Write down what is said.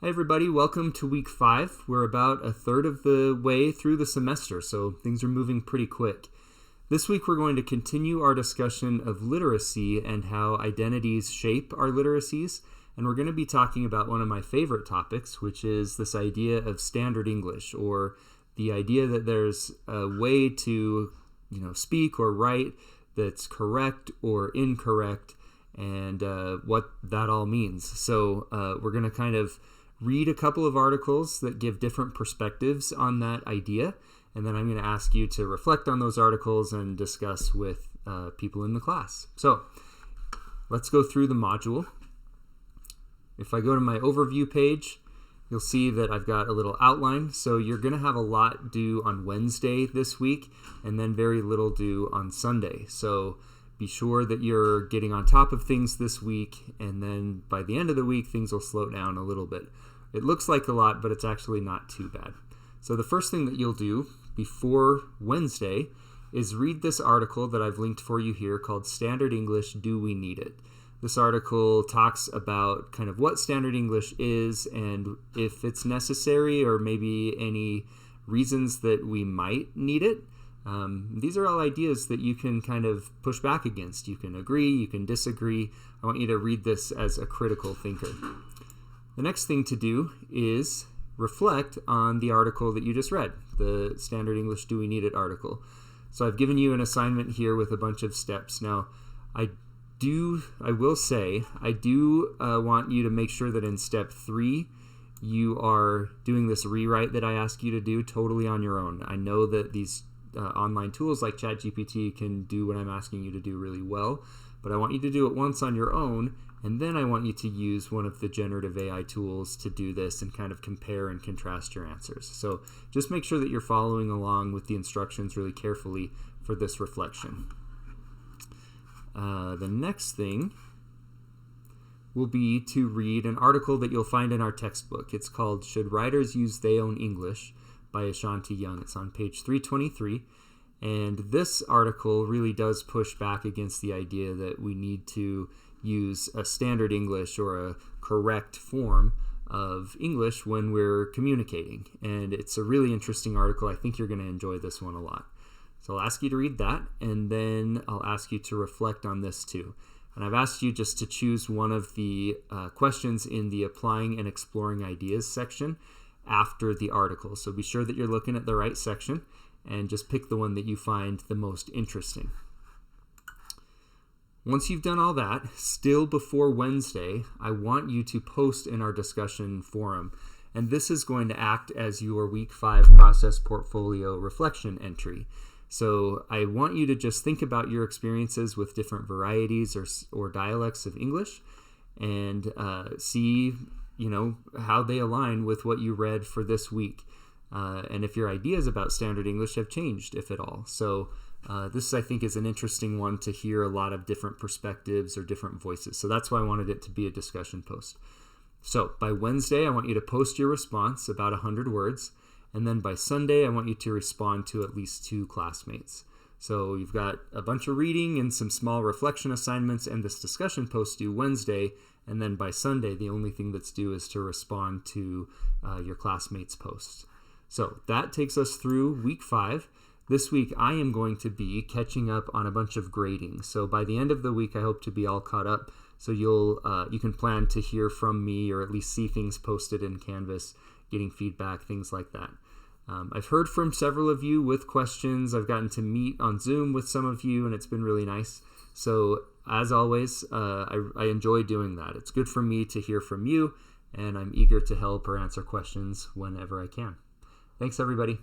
Hi everybody, welcome to week 5. We're about a third of the way through the semester, so things are moving pretty quick. This week we're going to continue our discussion of literacy and how identities shape our literacies, and we're going to be talking about one of my favorite topics, which is this idea of standard English, or the idea that there's a way to, speak or write that's correct or incorrect, and what that all means. So we're going to kind of read a couple of articles that give different perspectives on that idea, and then I'm going to ask you to reflect on those articles and discuss with people in the class. So let's go through the module. If I go to my overview page, you'll see that I've got a little outline. So you're going to have a lot due on Wednesday this week, and then very little due on Sunday. So be sure that you're getting on top of things this week, and then by the end of the week, things will slow down a little bit. It looks like a lot, but it's actually not too bad. So the first thing that you'll do before Wednesday is read this article that I've linked for you here called Standard English, Do We Need It? This article talks about kind of what Standard English is and if it's necessary or maybe any reasons that we might need it. These are all ideas that you can kind of push back against. You can agree, you can disagree. I want you to read this as a critical thinker. The next thing to do is reflect on the article that you just read, the Standard English Do We Need It article. So I've given you an assignment here with a bunch of steps. Now, I will say, I do want you to make sure that in step 3, you are doing this rewrite that I ask you to do totally on your own. I know that these online tools like ChatGPT can do what I'm asking you to do really well, but I want you to do it once on your own, and then I want you to use one of the generative AI tools to do this and kind of compare and contrast your answers. So just make sure that you're following along with the instructions really carefully for this reflection. The next thing will be to read an article that you'll find in our textbook. It's called Should Writers Use They Own English by Ashanti Young. It's on page 323. And this article really does push back against the idea that we need to use a standard English or a correct form of English when we're communicating. And it's a really interesting article. I think you're going to enjoy this one a lot. So I'll ask you to read that, and then I'll ask you to reflect on this too. And I've asked you just to choose one of the questions in the Applying and Exploring Ideas section after the article. So be sure that you're looking at the right section and just pick the one that you find the most interesting. Once you've done all that, still before Wednesday, I want you to post in our discussion forum. And this is going to act as your week 5 process portfolio reflection entry. So I want you to just think about your experiences with different varieties or dialects of English and see, how they align with what you read for this week. And if your ideas about standard English have changed, if at all. So this, I think, is an interesting one to hear a lot of different perspectives or different voices. So that's why I wanted it to be a discussion post. So by Wednesday, I want you to post your response, about 100 words. And then by Sunday, I want you to respond to at least 2 classmates. So you've got a bunch of reading and some small reflection assignments and this discussion post due Wednesday. And then by Sunday, the only thing that's due is to respond to your classmates' posts. So that takes us through week 5. This week, I am going to be catching up on a bunch of grading. So by the end of the week, I hope to be all caught up. So you can plan to hear from me or at least see things posted in Canvas, getting feedback, things like that. I've heard from several of you with questions. I've gotten to meet on Zoom with some of you, and it's been really nice. So as always, I enjoy doing that. It's good for me to hear from you, and I'm eager to help or answer questions whenever I can. Thanks, everybody.